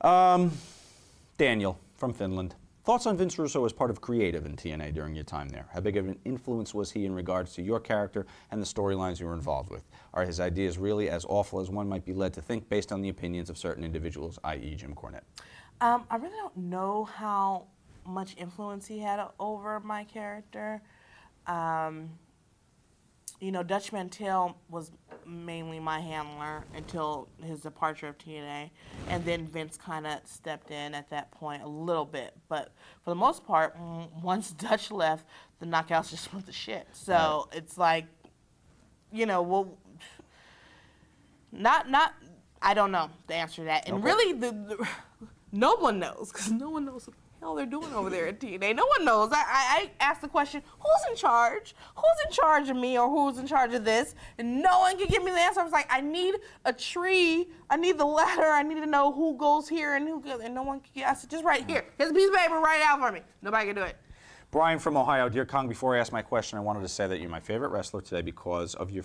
Daniel from Finland. Thoughts on Vince Russo as part of creative in TNA during your time there? How big of an influence was he in regards to your character and the storylines you were involved with? Are his ideas really as awful as one might be led to think based on the opinions of certain individuals, i.e. Jim Cornette? I really don't know how much influence he had over my character. You know, Dutch Mantell was mainly my handler until his departure of TNA, and then Vince kind of stepped in at that point a little bit. But for the most part, once Dutch left, the Knockouts just went to shit. So it's like, you know, well, I don't know the answer to that. And really, no one knows, because no one knows what the hell they're doing over there at TNA. No one knows. I asked the question, who's in charge? Who's in charge of me, or who's in charge of this? And no one could give me the answer. I was like, I need a tree. I need the ladder. I need to know who goes here and who goes, and no one could get. I said, just right here. Here's a piece of paper. Write it out for me. Nobody can do it. Brian from Ohio. Dear Kong, before I ask my question, I wanted to say that you're my favorite wrestler today because of your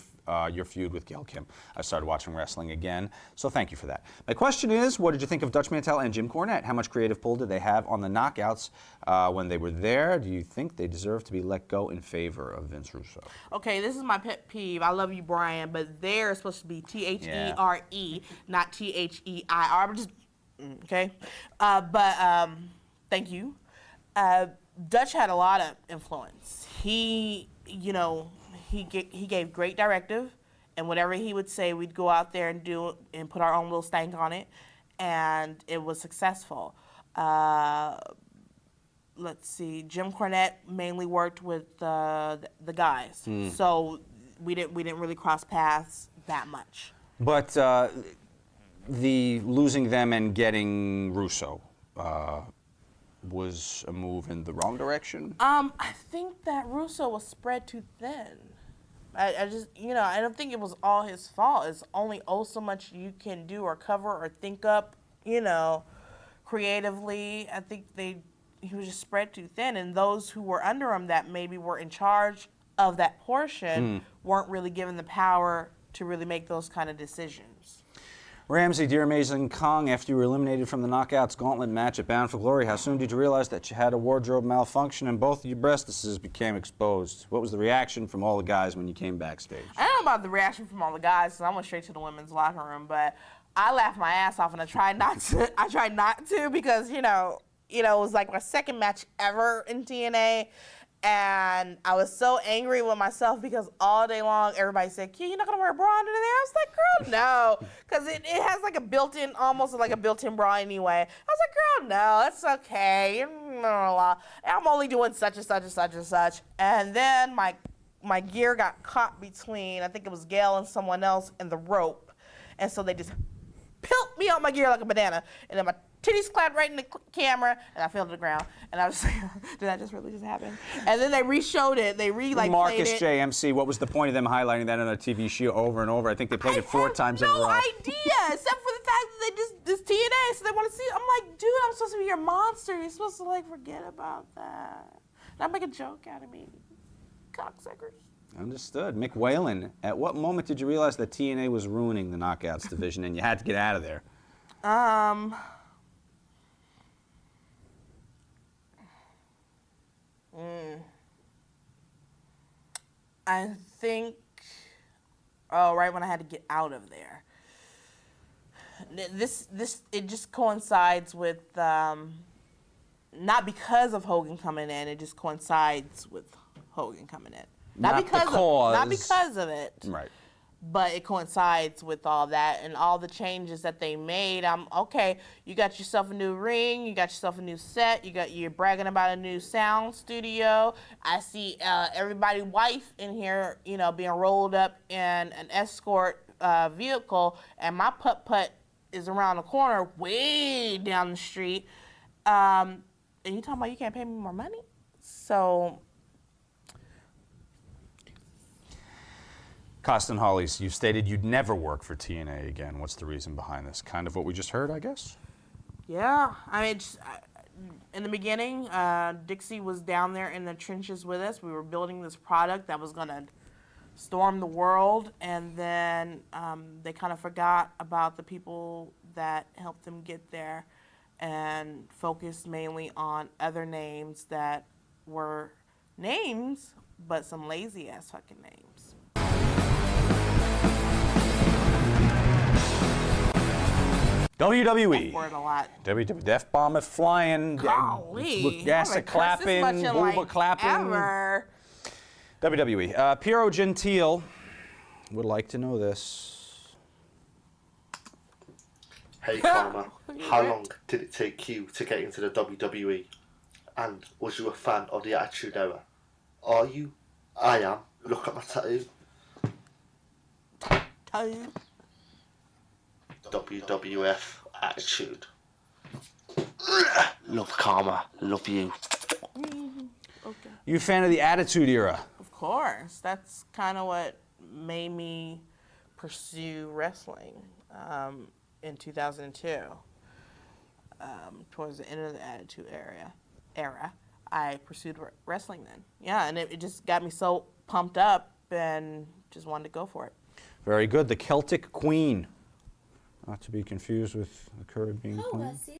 feud with Gail Kim. I started watching wrestling again, so thank you for that. My question is, what did you think of Dutch Mantell and Jim Cornette? How much creative pull did they have on the Knockouts when they were there? Do you think they deserve to be let go in favor of Vince Russo? Okay, this is my pet peeve. I love you, Brian, but they're supposed to be T-H-E-R-E, not T-H-E-I-R. Just, okay? Thank you. Dutch had a lot of influence. He, you know, he gave great directive, and whatever he would say, we'd go out there and do and put our own little stank on it, and it was successful. Let's see, Jim Cornette mainly worked with the guys, so we didn't really cross paths that much. But the losing them and getting Russo. Was a move in the wrong direction? I think that Russo was spread too thin. I just, you know, I don't think it was all his fault. It's only so much you can do or cover or think up, you know, creatively. I think he was just spread too thin, and those who were under him that maybe were in charge of that portion weren't really given the power to really make those kind of decisions. Ramsey, dear Amazing Kong, after you were eliminated from the Knockouts Gauntlet match at Bound for Glory, how soon did you realize that you had a wardrobe malfunction and both of your breastises became exposed? What was the reaction from all the guys when you came backstage? I don't know about the reaction from all the guys, because I went straight to the women's locker room, but I laughed my ass off, and I tried not to because, you know, it was like my second match ever in TNA. And I was so angry with myself because all day long everybody said, "Q, you're not gonna wear a bra under there?" I was like, "Girl, no," because it has like a built-in, almost like a built-in bra anyway. I was like, "Girl, no, it's okay. I'm only doing such and such and such and such." And then my gear got caught between, I think it was Gail and someone else, and the rope, and so they just peeled me out my gear like a banana, and then my titties clapped right in the camera, and I fell to the ground. And I was like, did that just really just happen? And then they re-showed it. They played it. Marcus JMC, what was the point of them highlighting that on a TV show over and over? I think they played it 4 times in a row. No idea, except for the fact that this TNA, so they want to see it. I'm like, dude, I'm supposed to be your monster. You're supposed to, like, forget about that. Not make a joke out of me. Cocksuckers. Understood. Mick Whalen, at what moment did you realize that TNA was ruining the Knockouts division and you had to get out of there? I think, right when I had to get out of there. It just coincides with, not because of Hogan coming in, it just coincides with Hogan coming in. Not because of it. Right. But it coincides with all that and all the changes that they made. Okay, you got yourself a new ring, you got yourself a new set, you're bragging about a new sound studio. I see everybody's wife in here, you know, being rolled up in an escort vehicle, and my putt-putt is around the corner, way down the street. And you talking about you can't pay me more money? So... Costin Hollies, you stated you'd never work for TNA again. What's the reason behind this? Kind of what we just heard, I guess? Yeah, I mean, in the beginning, Dixie was down there in the trenches with us. We were building this product that was going to storm the world, and then they kind of forgot about the people that helped them get there. and focused mainly on other names that were names, but some lazy ass fucking names. WWE. Word a lot. WWE. Death bomb is flying. Golly, Gas I haven't clapping. cursed this much in, Booba like, clapping. ever. WWE. Piero Gentile would like to know this. Hey Karma, how long did it take you to get into the WWE? And was you a fan of the Attitude Era? Are you? I am. Look at my tattoo. WWF Attitude. Love Karma. Love you. Okay. You a fan of the Attitude Era? Of course. That's kind of what made me pursue wrestling in 2002. Towards the end of the Attitude era, I pursued wrestling then. Yeah, and it just got me so pumped up and just wanted to go for it. Very good. The Celtic Queen. Not to be confused with the Caribbean Queen.